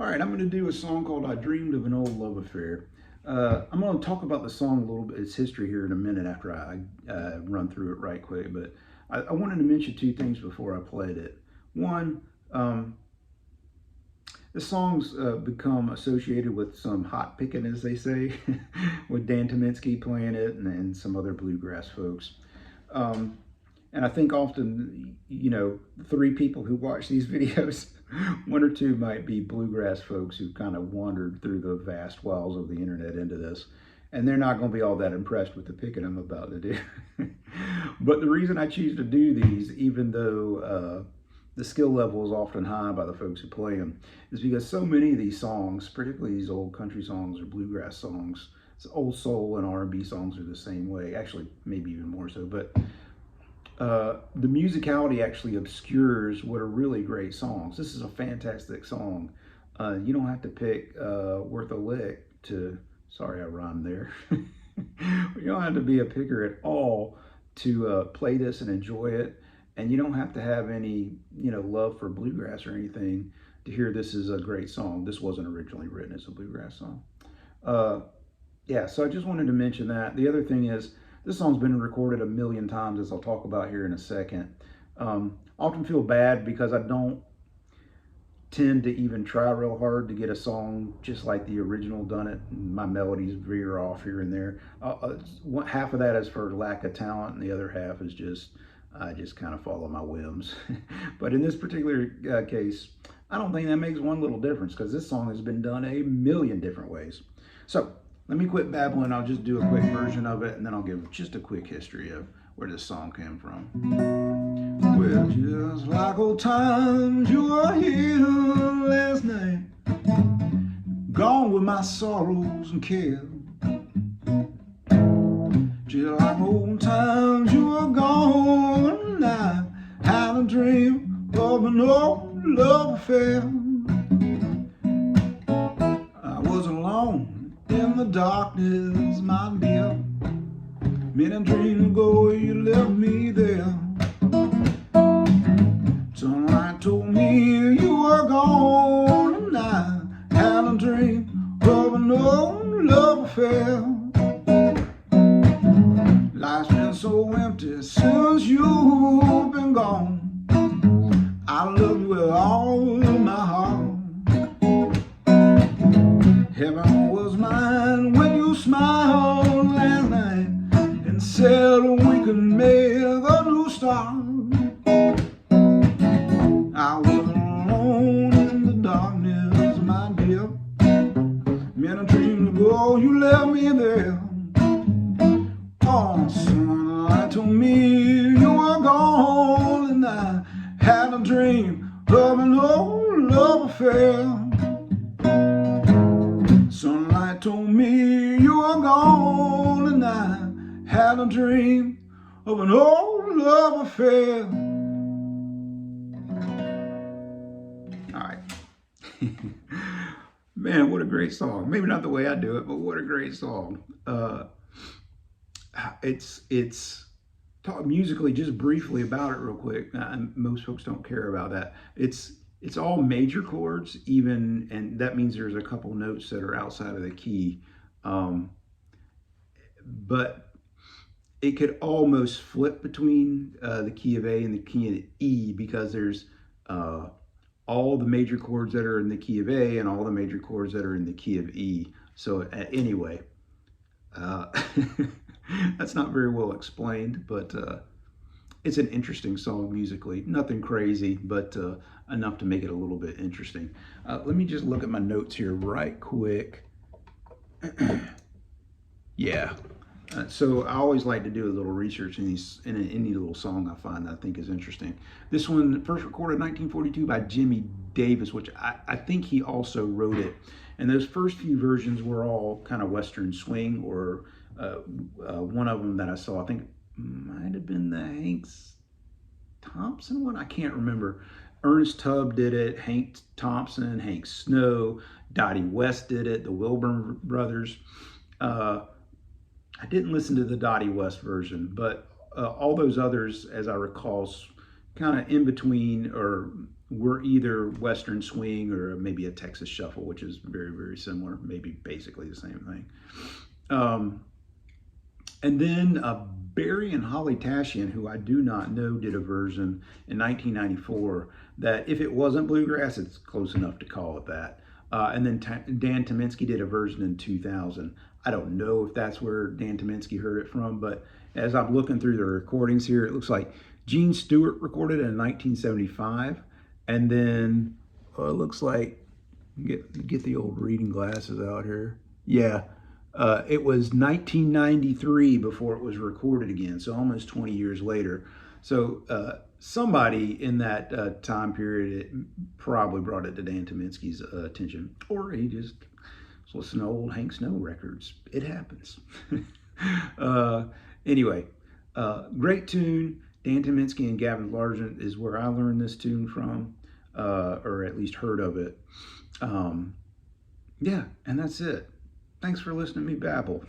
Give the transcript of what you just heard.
All right, I'm going to do a song called I Dreamed of an Old Love Affair. I'm going to talk about the song a little bit, its history here in a minute after I run through it right quick. But I wanted to mention two things before I played it. One, the song's become associated with some hot picking, as they say, with Dan Tominski playing it and some other bluegrass folks. And I think often, three people who watch these videos, one or two might be bluegrass folks who kind of wandered through the vast wilds of the internet into this. And they're not going to be all that impressed with the picking I'm about to do. But the reason I choose to do these, even though the skill level is often high by the folks who play them, is because so many of these songs, particularly these old country songs or bluegrass songs, old soul and R&B songs are the same way. Actually, maybe even more so. But the musicality actually obscures what are really great songs. This is a fantastic song. You don't have to pick worth a lick to, sorry I rhymed there. You don't have to be a picker at all to play this and enjoy it. And you don't have to have any, love for bluegrass or anything to hear this is a great song. This wasn't originally written as a bluegrass song. Yeah, so I just wanted to mention that. The other thing is, this song's been recorded a million times, as I'll talk about here in a second. I often feel bad because I don't tend to even try real hard to get a song just like the original done it. My melodies veer off here and there. Half of that is for lack of talent, and the other half is just, I just kind of follow my whims. But in this particular case, I don't think that makes one little difference because this song has been done a million different ways. So let me quit babbling. I'll just do a quick version of it, and then I'll give just a quick history of where this song came from. Well, just like old times, you were here last night, gone with my sorrows and cares. Just like old times, you were gone, and I had a dream of an old love affair. I was alone in the darkness, my dear. Many dreams ago you left me there. Sunlight told me you were gone, and I had a dream of an old love affair. Life's been so empty since you've been gone. I love you with all of my heart. Heaven was mine when you smiled last night and said we could make a new start. I was alone in the darkness, my dear. Many dreams ago you left me there. Oh, sunlight told me you were gone, and I had a dream of an old love affair. Sunlight told me you were gone, and I had a dream of an old love affair. All right. Man, what a great song. Maybe not the way I do it, but what a great song. It's talk musically, just briefly about it real quick. Most folks don't care about that. It's all major chords, even, and that means there's a couple notes that are outside of the key. But it could almost flip between the key of A and the key of E, because there's all the major chords that are in the key of A and all the major chords that are in the key of E. So anyway, that's not very well explained, but it's an interesting song musically. Nothing crazy, but enough to make it a little bit interesting. Let me just look at my notes here right quick. Yeah. So I always like to do a little research in any little song I find that I think is interesting. This one, first recorded in 1942 by Jimmie Davis, which I think he also wrote it. And those first few versions were all kind of Western swing, or one of them that I saw, I think might have been the Hank Thompson one. I can't remember. Ernest Tubb did it, Hank Thompson, Hank Snow, Dottie West did it, the Wilburn brothers. I didn't listen to the Dottie West version, but all those others, as I recall, kind of in between or were either Western swing or maybe a Texas shuffle, which is very, very similar, maybe basically the same thing. And then Barry and Holly Tashian, who I do not know, did a version in 1994 that if it wasn't bluegrass, it's close enough to call it that. And then Dan Tyminski did a version in 2000. I don't know if that's where Dan Tyminski heard it from, but as I'm looking through the recordings here, it looks like Gene Stewart recorded it in 1975. And then it looks like, get the old reading glasses out here. Yeah, it was 1993 before it was recorded again, so almost 20 years later. So somebody in that time period probably brought it to Dan Tyminski's attention, or he just was listening to old Hank Snow records. It happens. Anyway, great tune. Dan Tyminski and Gaven Largent is where I learned this tune from, or at least heard of it. Yeah, and that's it. Thanks for listening to me babble.